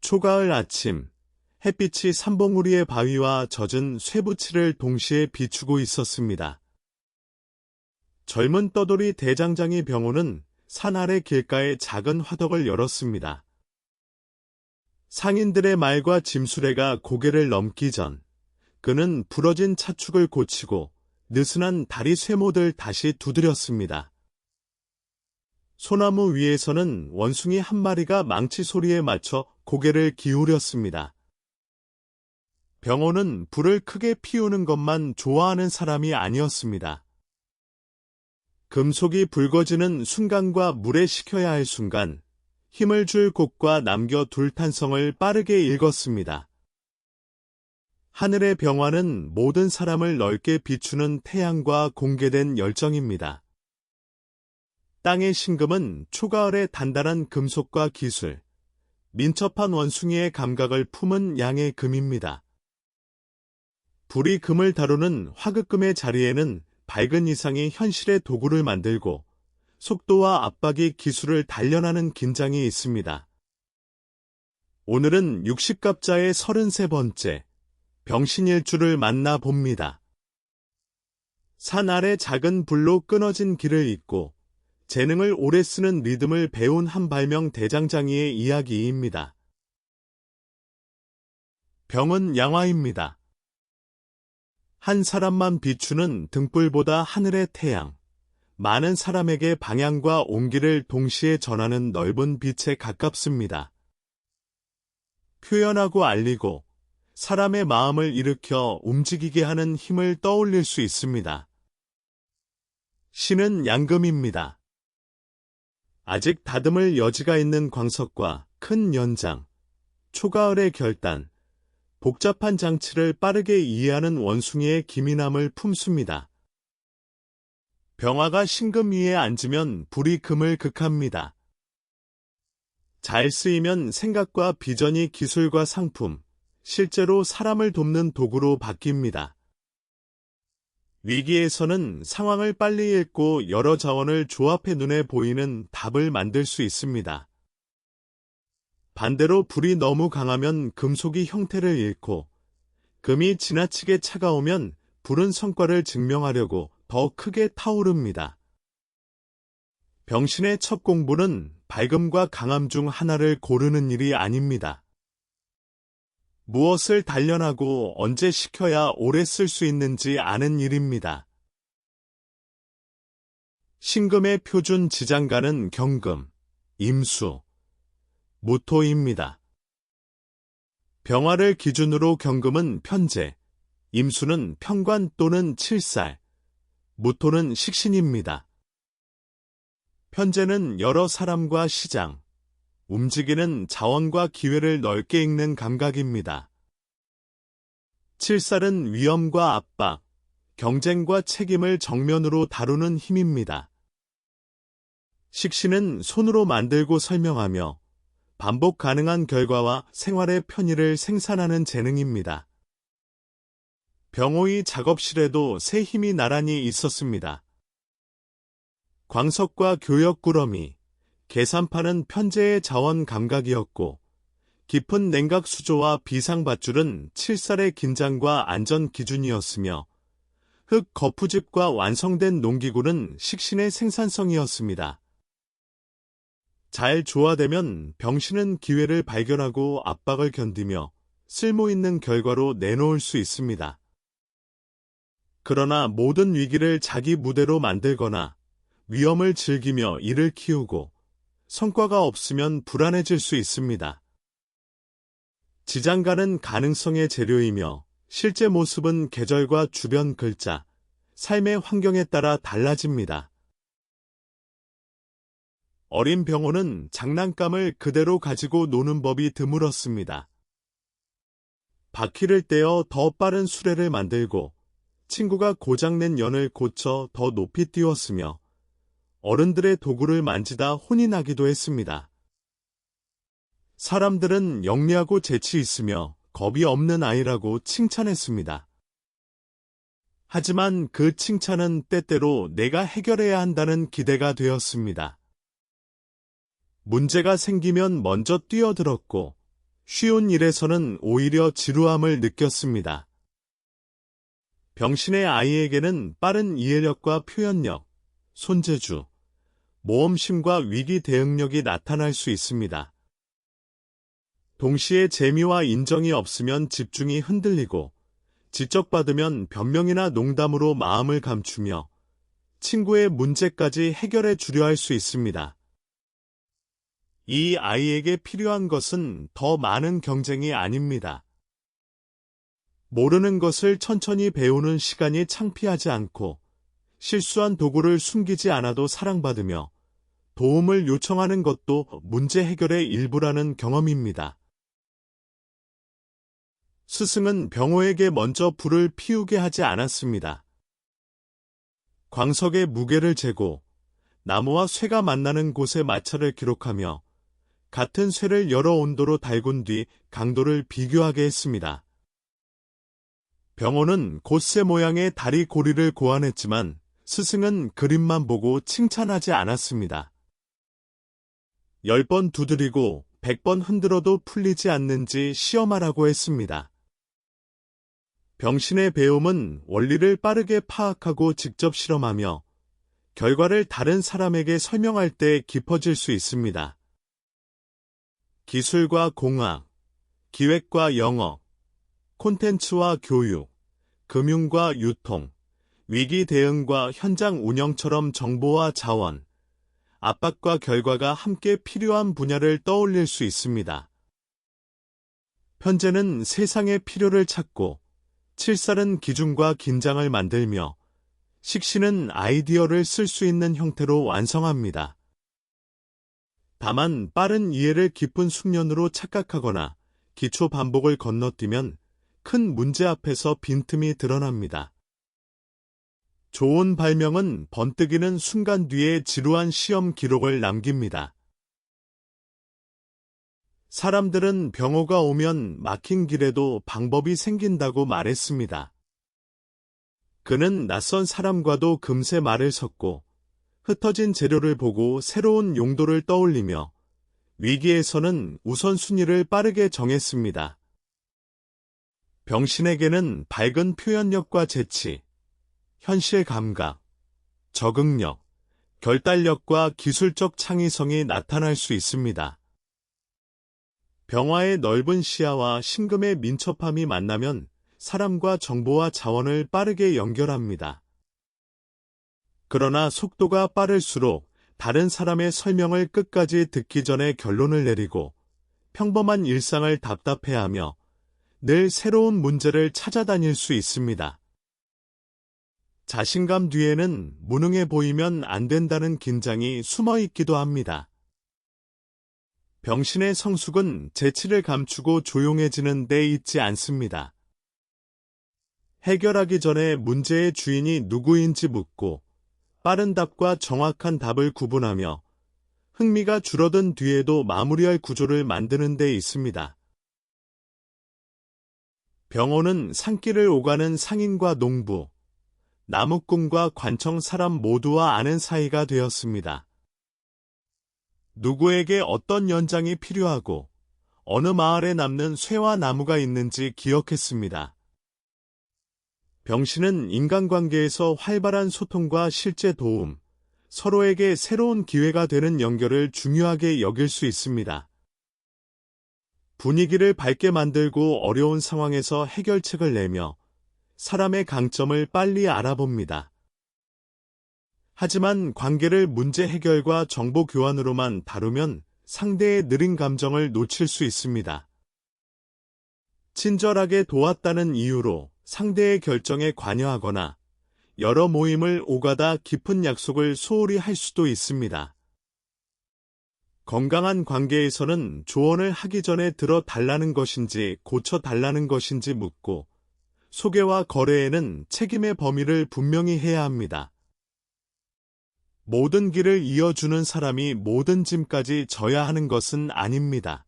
초가을 아침, 햇빛이 삼봉우리의 바위와 젖은 쇠붙이를 동시에 비추고 있었습니다. 젊은 떠돌이 대장장이 병호는 산 아래 길가에 작은 화덕을 열었습니다. 상인들의 말과 짐수레가 고개를 넘기 전 그는 부러진 차축을 고치고 느슨한 다리 쇠못을 다시 두드렸습니다. 소나무 위에서는 원숭이 한 마리가 망치 소리에 맞춰 고개를 기울였습니다. 병호는 불을 크게 피우는 것만 좋아하는 사람이 아니었습니다. 금속이 붉어지는 순간과 물에 식혀야 할 순간, 힘을 줄 곡과 남겨둘 탄성을 빠르게 읽었습니다. 하늘의 병화는 모든 사람을 넓게 비추는 태양과 공개된 열정입니다. 땅의 신금은 초가을의 단단한 금속과 기술, 민첩한 원숭이의 감각을 품은 양의 금입니다. 불이 금을 다루는 화극금의 자리에는 밝은 이상이 현실의 도구를 만들고 속도와 압박이 기술을 단련하는 긴장이 있습니다. 오늘은 60갑자의 33번째 병신일주를 만나봅니다. 산 아래 작은 불로 끊어진 길을 잇고 재능을 오래 쓰는 리듬을 배운 한 발명 대장장이의 이야기입니다. 병은 양화입니다. 한 사람만 비추는 등불보다 하늘의 태양, 많은 사람에게 방향과 온기를 동시에 전하는 넓은 빛에 가깝습니다. 표현하고 알리고 사람의 마음을 일으켜 움직이게 하는 힘을 떠올릴 수 있습니다. 신은 양금입니다. 아직 다듬을 여지가 있는 광석과 큰 연장, 초가을의 결단, 복잡한 장치를 빠르게 이해하는 원숭이의 기민함을 품습니다. 병화가 신금 위에 앉으면 불이 금을 극합니다. 잘 쓰이면 생각과 비전이 기술과 상품, 실제로 사람을 돕는 도구로 바뀝니다. 위기에서는 상황을 빨리 읽고 여러 자원을 조합해 눈에 보이는 답을 만들 수 있습니다. 반대로 불이 너무 강하면 금속이 형태를 잃고 금이 지나치게 차가우면 불은 성과를 증명하려고 더 크게 타오릅니다. 병신의 첫 공부는 밝음과 강함 중 하나를 고르는 일이 아닙니다. 무엇을 단련하고 언제 식혀야 오래 쓸 수 있는지 아는 일입니다. 신금의 표준 지장가는 경금, 임수, 무토입니다. 병화를 기준으로 경금은 편제, 임수는 편관 또는 칠살, 무토는 식신입니다. 편제는 여러 사람과 시장, 움직이는 자원과 기회를 넓게 읽는 감각입니다. 칠살은 위험과 압박, 경쟁과 책임을 정면으로 다루는 힘입니다. 식신은 손으로 만들고 설명하며 반복 가능한 결과와 생활의 편의를 생산하는 재능입니다. 병호의 작업실에도 새 힘이 나란히 있었습니다. 광석과 교역꾸러미, 계산판은 편제의 자원 감각이었고 깊은 냉각 수조와 비상밧줄은 칠살의 긴장과 안전 기준이었으며 흙 거푸집과 완성된 농기구는 식신의 생산성이었습니다. 잘 조화되면 병신은 기회를 발견하고 압박을 견디며 쓸모있는 결과로 내놓을 수 있습니다. 그러나 모든 위기를 자기 무대로 만들거나 위험을 즐기며 이를 키우고 성과가 없으면 불안해질 수 있습니다. 지장가는 가능성의 재료이며 실제 모습은 계절과 주변 글자, 삶의 환경에 따라 달라집니다. 어린 병호는 장난감을 그대로 가지고 노는 법이 드물었습니다. 바퀴를 떼어 더 빠른 수레를 만들고 친구가 고장낸 연을 고쳐 더 높이 띄웠으며 어른들의 도구를 만지다 혼이 나기도 했습니다. 사람들은 영리하고 재치 있으며 겁이 없는 아이라고 칭찬했습니다. 하지만 그 칭찬은 때때로 내가 해결해야 한다는 기대가 되었습니다. 문제가 생기면 먼저 뛰어들었고 쉬운 일에서는 오히려 지루함을 느꼈습니다. 병신의 아이에게는 빠른 이해력과 표현력, 손재주, 모험심과 위기 대응력이 나타날 수 있습니다. 동시에 재미와 인정이 없으면 집중이 흔들리고, 지적받으면 변명이나 농담으로 마음을 감추며 친구의 문제까지 해결해 주려 할 수 있습니다. 이 아이에게 필요한 것은 더 많은 경쟁이 아닙니다. 모르는 것을 천천히 배우는 시간이 창피하지 않고 실수한 도구를 숨기지 않아도 사랑받으며 도움을 요청하는 것도 문제 해결의 일부라는 경험입니다. 스승은 병호에게 먼저 불을 피우게 하지 않았습니다. 광석의 무게를 재고 나무와 쇠가 만나는 곳의 마찰을 기록하며 같은 쇠를 여러 온도로 달군 뒤 강도를 비교하게 했습니다. 병호는 곧쇠 모양의 다리 고리를 고안했지만 스승은 그림만 보고 칭찬하지 않았습니다. 10번 두드리고 100번 흔들어도 풀리지 않는지 시험하라고 했습니다. 병신의 배움은 원리를 빠르게 파악하고 직접 실험하며 결과를 다른 사람에게 설명할 때 깊어질 수 있습니다. 기술과 공학, 기획과 영어, 콘텐츠와 교육, 금융과 유통, 위기 대응과 현장 운영처럼 정보와 자원, 압박과 결과가 함께 필요한 분야를 떠올릴 수 있습니다. 현재는 세상의 필요를 찾고, 칠살은 기준과 긴장을 만들며, 식신은 아이디어를 쓸 수 있는 형태로 완성합니다. 다만 빠른 이해를 깊은 숙련으로 착각하거나 기초 반복을 건너뛰면 큰 문제 앞에서 빈틈이 드러납니다. 좋은 발명은 번뜩이는 순간 뒤에 지루한 시험 기록을 남깁니다. 사람들은 병호가 오면 막힌 길에도 방법이 생긴다고 말했습니다. 그는 낯선 사람과도 금세 말을 섰고 흩어진 재료를 보고 새로운 용도를 떠올리며 위기에서는 우선순위를 빠르게 정했습니다. 병신에게는 밝은 표현력과 재치, 현실 감각, 적응력, 결단력과 기술적 창의성이 나타날 수 있습니다. 병화의 넓은 시야와 신금의 민첩함이 만나면 사람과 정보와 자원을 빠르게 연결합니다. 그러나 속도가 빠를수록 다른 사람의 설명을 끝까지 듣기 전에 결론을 내리고 평범한 일상을 답답해하며 늘 새로운 문제를 찾아다닐 수 있습니다. 자신감 뒤에는 무능해 보이면 안 된다는 긴장이 숨어 있기도 합니다. 병신의 성숙은 재치를 감추고 조용해지는 데 있지 않습니다. 해결하기 전에 문제의 주인이 누구인지 묻고 빠른 답과 정확한 답을 구분하며 흥미가 줄어든 뒤에도 마무리할 구조를 만드는 데 있습니다. 병호는 산길을 오가는 상인과 농부, 나무꾼과 관청 사람 모두와 아는 사이가 되었습니다. 누구에게 어떤 연장이 필요하고 어느 마을에 남는 쇠와 나무가 있는지 기억했습니다. 병신은 인간관계에서 활발한 소통과 실제 도움, 서로에게 새로운 기회가 되는 연결을 중요하게 여길 수 있습니다. 분위기를 밝게 만들고 어려운 상황에서 해결책을 내며 사람의 강점을 빨리 알아봅니다. 하지만 관계를 문제 해결과 정보 교환으로만 다루면 상대의 느린 감정을 놓칠 수 있습니다. 친절하게 도왔다는 이유로 상대의 결정에 관여하거나 여러 모임을 오가다 깊은 약속을 소홀히 할 수도 있습니다. 건강한 관계에서는 조언을 하기 전에 들어달라는 것인지 고쳐달라는 것인지 묻고 소개와 거래에는 책임의 범위를 분명히 해야 합니다. 모든 길을 이어주는 사람이 모든 짐까지 져야 하는 것은 아닙니다.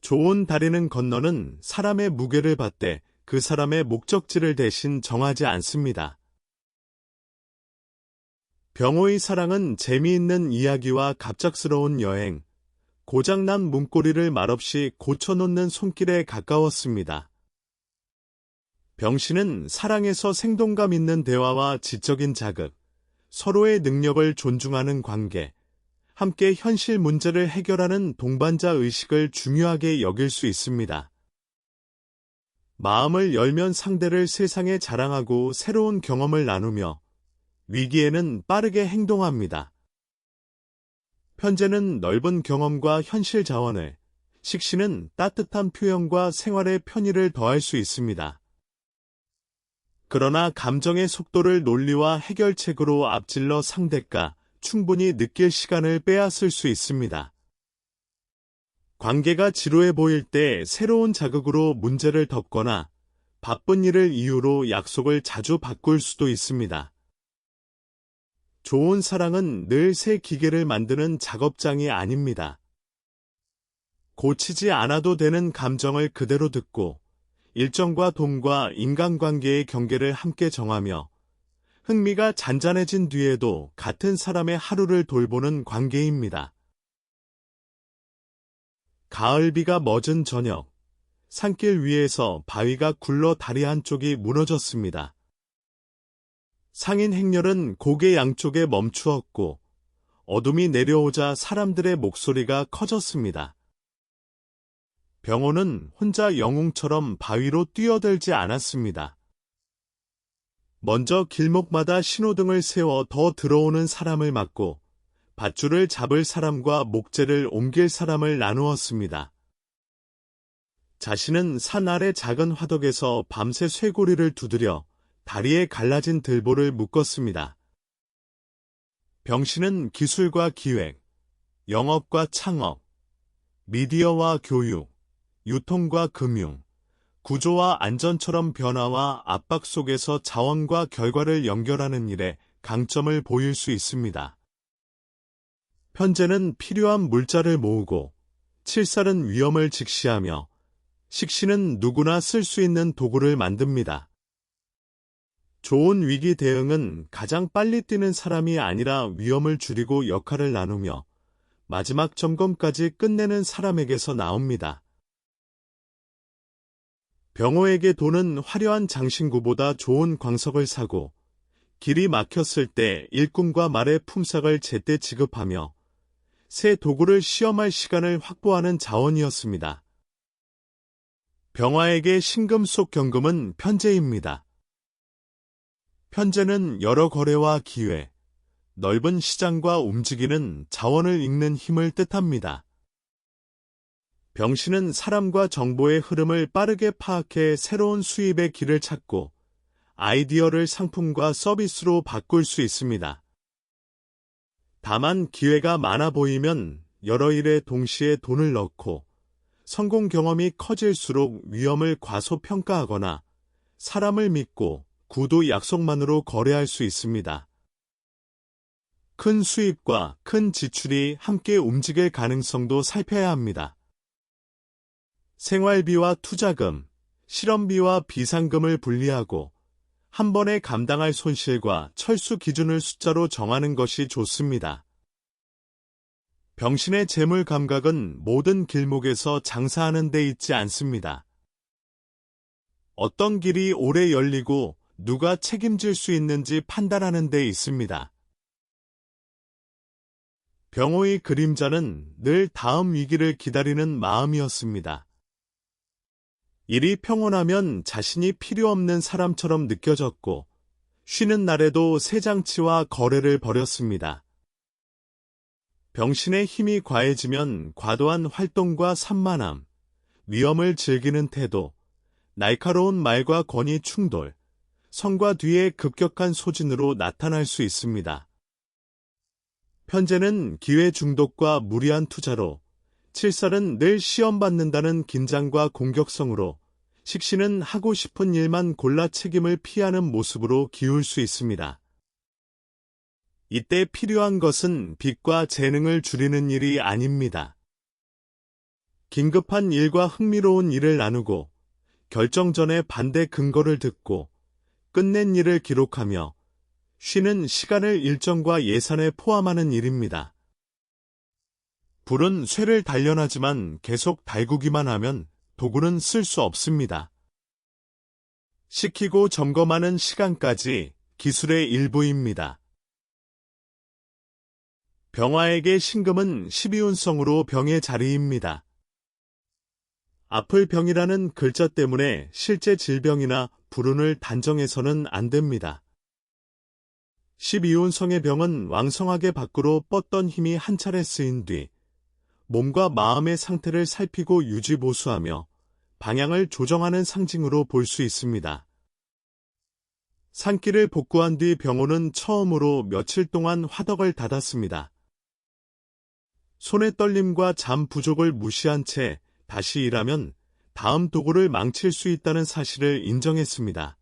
좋은 다리는 건너는 사람의 무게를 받되 그 사람의 목적지를 대신 정하지 않습니다. 병호의 사랑은 재미있는 이야기와 갑작스러운 여행, 고장난 문고리를 말없이 고쳐놓는 손길에 가까웠습니다. 병씨는 사랑에서 생동감 있는 대화와 지적인 자극, 서로의 능력을 존중하는 관계, 함께 현실 문제를 해결하는 동반자 의식을 중요하게 여길 수 있습니다. 마음을 열면 상대를 세상에 자랑하고 새로운 경험을 나누며 위기에는 빠르게 행동합니다. 편재는 넓은 경험과 현실 자원을, 식신은 따뜻한 표현과 생활의 편의를 더할 수 있습니다. 그러나 감정의 속도를 논리와 해결책으로 앞질러 상대가 충분히 느낄 시간을 빼앗을 수 있습니다. 관계가 지루해 보일 때 새로운 자극으로 문제를 덮거나 바쁜 일을 이유로 약속을 자주 바꿀 수도 있습니다. 좋은 사랑은 늘 새 기계를 만드는 작업장이 아닙니다. 고치지 않아도 되는 감정을 그대로 듣고 일정과 돈과 인간관계의 경계를 함께 정하며 흥미가 잔잔해진 뒤에도 같은 사람의 하루를 돌보는 관계입니다. 가을비가 멎은 저녁, 산길 위에서 바위가 굴러 다리 한쪽이 무너졌습니다. 상인 행렬은 고개 양쪽에 멈추었고 어둠이 내려오자 사람들의 목소리가 커졌습니다. 병호는 혼자 영웅처럼 바위로 뛰어들지 않았습니다. 먼저 길목마다 신호등을 세워 더 들어오는 사람을 막고 밧줄을 잡을 사람과 목재를 옮길 사람을 나누었습니다. 자신은 산 아래 작은 화덕에서 밤새 쇠고리를 두드려 다리에 갈라진 들보를 묶었습니다. 병씨는 기술과 기획, 영업과 창업, 미디어와 교육, 유통과 금융, 구조와 안전처럼 변화와 압박 속에서 자원과 결과를 연결하는 일에 강점을 보일 수 있습니다. 편재는 필요한 물자를 모으고, 칠살은 위험을 직시하며, 식신은 누구나 쓸 수 있는 도구를 만듭니다. 좋은 위기 대응은 가장 빨리 뛰는 사람이 아니라 위험을 줄이고 역할을 나누며 마지막 점검까지 끝내는 사람에게서 나옵니다. 병호에게 돈은 화려한 장신구보다 좋은 광석을 사고 길이 막혔을 때 일꾼과 말의 품삯을 제때 지급하며 새 도구를 시험할 시간을 확보하는 자원이었습니다. 병화에게 신금 속 경금은 편재입니다. 편재는 여러 거래와 기회, 넓은 시장과 움직이는 자원을 읽는 힘을 뜻합니다. 병씨는 사람과 정보의 흐름을 빠르게 파악해 새로운 수입의 길을 찾고 아이디어를 상품과 서비스로 바꿀 수 있습니다. 다만 기회가 많아 보이면 여러 일에 동시에 돈을 넣고 성공 경험이 커질수록 위험을 과소평가하거나 사람을 믿고 구도 약속만으로 거래할 수 있습니다. 큰 수입과 큰 지출이 함께 움직일 가능성도 살펴야 합니다. 생활비와 투자금, 실험비와 비상금을 분리하고 한 번에 감당할 손실과 철수 기준을 숫자로 정하는 것이 좋습니다. 병신의 재물 감각은 모든 길목에서 장사하는 데 있지 않습니다. 어떤 길이 오래 열리고 누가 책임질 수 있는지 판단하는 데 있습니다. 병호의 그림자는 늘 다음 위기를 기다리는 마음이었습니다. 일이 평온하면 자신이 필요 없는 사람처럼 느껴졌고 쉬는 날에도 새장치와 거래를 벌였습니다. 병신의 힘이 과해지면 과도한 활동과 산만함, 위험을 즐기는 태도, 날카로운 말과 권위 충돌, 성과 뒤의 급격한 소진으로 나타날 수 있습니다. 편재는 기회 중독과 무리한 투자로, 칠살은 늘 시험받는다는 긴장과 공격성으로, 식신은 하고 싶은 일만 골라 책임을 피하는 모습으로 기울 수 있습니다. 이때 필요한 것은 빚과 재능을 줄이는 일이 아닙니다. 긴급한 일과 흥미로운 일을 나누고, 결정 전에 반대 근거를 듣고, 끝낸 일을 기록하며, 쉬는 시간을 일정과 예산에 포함하는 일입니다. 불은 쇠를 단련하지만 계속 달구기만 하면 도구는 쓸 수 없습니다. 식히고 점검하는 시간까지 기술의 일부입니다. 병화에게 신금은 12운성으로 병의 자리입니다. 아플 병이라는 글자 때문에 실제 질병이나 불운을 단정해서는 안 됩니다. 12운성의 병은 왕성하게 밖으로 뻗던 힘이 한 차례 쓰인 뒤 몸과 마음의 상태를 살피고 유지보수하며 방향을 조정하는 상징으로 볼 수 있습니다. 산기를 복구한 뒤 병호는 처음으로 며칠 동안 화덕을 닫았습니다. 손의 떨림과 잠 부족을 무시한 채 다시 일하면 다음 도구를 망칠 수 있다는 사실을 인정했습니다.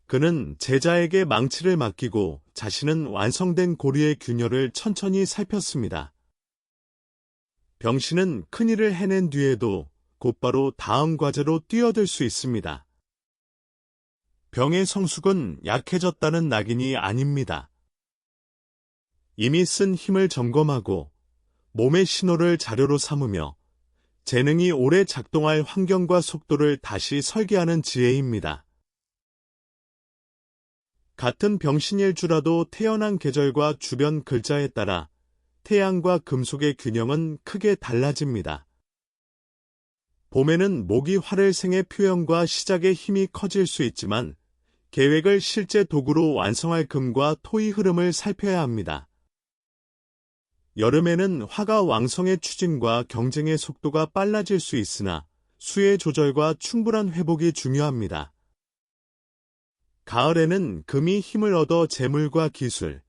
그는 제자에게 망치를 맡기고 자신은 완성된 고리의 균열을 천천히 살폈습니다. 병신은 큰일을 해낸 뒤에도 곧바로 다음 과제로 뛰어들 수 있습니다. 병의 성숙은 약해졌다는 낙인이 아닙니다. 이미 쓴 힘을 점검하고 몸의 신호를 자료로 삼으며 재능이 오래 작동할 환경과 속도를 다시 설계하는 지혜입니다. 같은 병신일 주라도 태어난 계절과 주변 글자에 따라 태양과 금속의 균형은 크게 달라집니다. 봄에는 목이 활을 생의 표현과 시작의 힘이 커질 수 있지만 계획을 실제 도구로 완성할 금과 토의 흐름을 살펴야 합니다. 여름에는 화가 왕성의 추진과 경쟁의 속도가 빨라질 수 있으나 수의 조절과 충분한 회복이 중요합니다. 가을에는 금이 힘을 얻어 재물과 기술,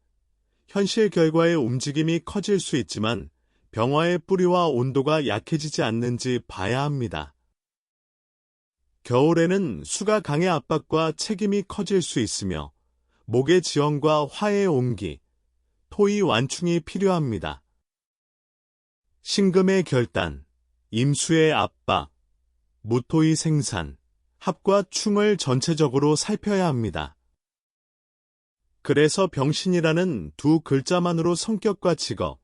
현실 결과의 움직임이 커질 수 있지만 병화의 뿌리와 온도가 약해지지 않는지 봐야 합니다. 겨울에는 수가 강의 압박과 책임이 커질 수 있으며 목의 지원과 화의 온기, 토의 완충이 필요합니다. 신금의 결단, 임수의 압박, 무토의 생산, 합과 충을 전체적으로 살펴야 합니다. 그래서 병신이라는 두 글자만으로 성격과 직업,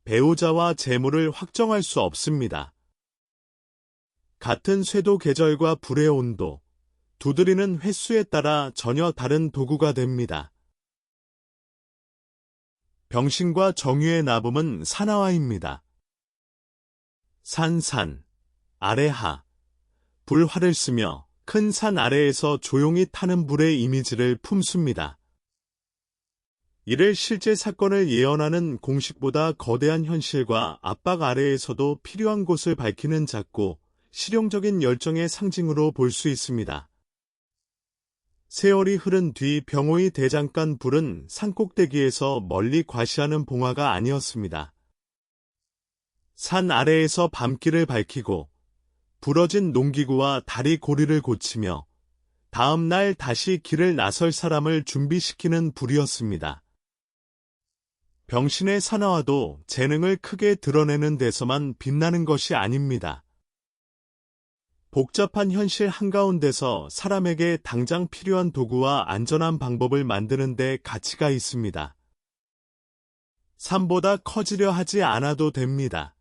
배우자와 재물을 확정할 수 없습니다. 같은 쇠도 계절과 불의 온도, 두드리는 횟수에 따라 전혀 다른 도구가 됩니다. 병신과 정유의 나붐은 산화화입니다. 산, 아래하, 불화를 쓰며 큰 산 아래에서 조용히 타는 불의 이미지를 품습니다. 이를 실제 사건을 예언하는 공식보다 거대한 현실과 압박 아래에서도 필요한 곳을 밝히는 작고 실용적인 열정의 상징으로 볼 수 있습니다. 세월이 흐른 뒤 병호의 대장간 불은 산꼭대기에서 멀리 과시하는 봉화가 아니었습니다. 산 아래에서 밤길을 밝히고 부러진 농기구와 다리 고리를 고치며 다음 날 다시 길을 나설 사람을 준비시키는 불이었습니다. 병신의 산화와도 재능을 크게 드러내는 데서만 빛나는 것이 아닙니다. 복잡한 현실 한가운데서 사람에게 당장 필요한 도구와 안전한 방법을 만드는 데 가치가 있습니다. 산보다 커지려 하지 않아도 됩니다.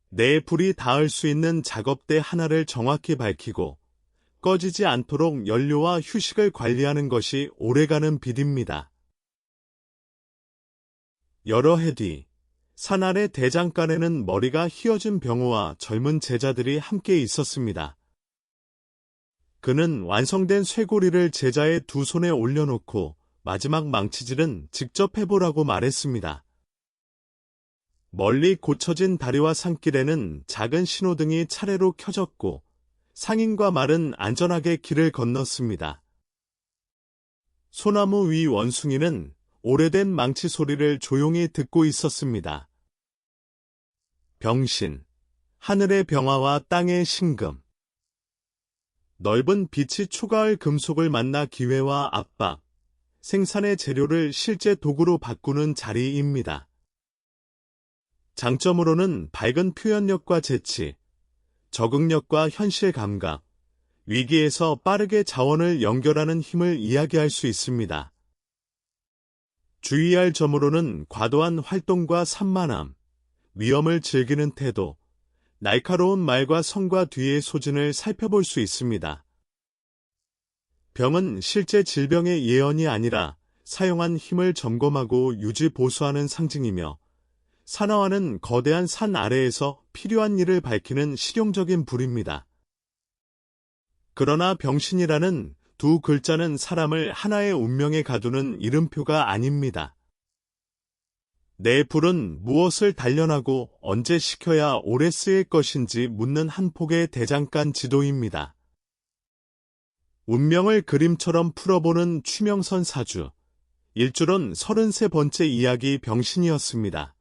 내 불이 닿을 수 있는 작업대 하나를 정확히 밝히고 꺼지지 않도록 연료와 휴식을 관리하는 것이 오래가는 빛입니다. 여러 해 뒤, 산 아래 대장간에는 머리가 휘어진 병호와 젊은 제자들이 함께 있었습니다. 그는 완성된 쇠고리를 제자의 두 손에 올려놓고 마지막 망치질은 직접 해보라고 말했습니다. 멀리 고쳐진 다리와 산길에는 작은 신호등이 차례로 켜졌고 상인과 말은 안전하게 길을 건넜습니다. 소나무 위 원숭이는 오래된 망치 소리를 조용히 듣고 있었습니다. 병신, 하늘의 병화와 땅의 신금. 넓은 빛이 초가을 금속을 만나 기회와 압박, 생산의 재료를 실제 도구로 바꾸는 자리입니다. 장점으로는 밝은 표현력과 재치, 적응력과 현실 감각, 위기에서 빠르게 자원을 연결하는 힘을 이야기할 수 있습니다. 주의할 점으로는 과도한 활동과 산만함, 위험을 즐기는 태도, 날카로운 말과 성과 뒤의 소진을 살펴볼 수 있습니다. 병은 실제 질병의 예언이 아니라 사용한 힘을 점검하고 유지 보수하는 상징이며, 산화와는 거대한 산 아래에서 필요한 일을 밝히는 실용적인 불입니다. 그러나 병신이라는 두 글자는 사람을 하나의 운명에 가두는 이름표가 아닙니다. 내 불은 무엇을 단련하고 언제 식혀야 오래 쓰일 것인지 묻는 한 폭의 대장간 지도입니다. 운명을 그림처럼 풀어보는 추명선 사주. 일주론 33번째 이야기 병신이었습니다.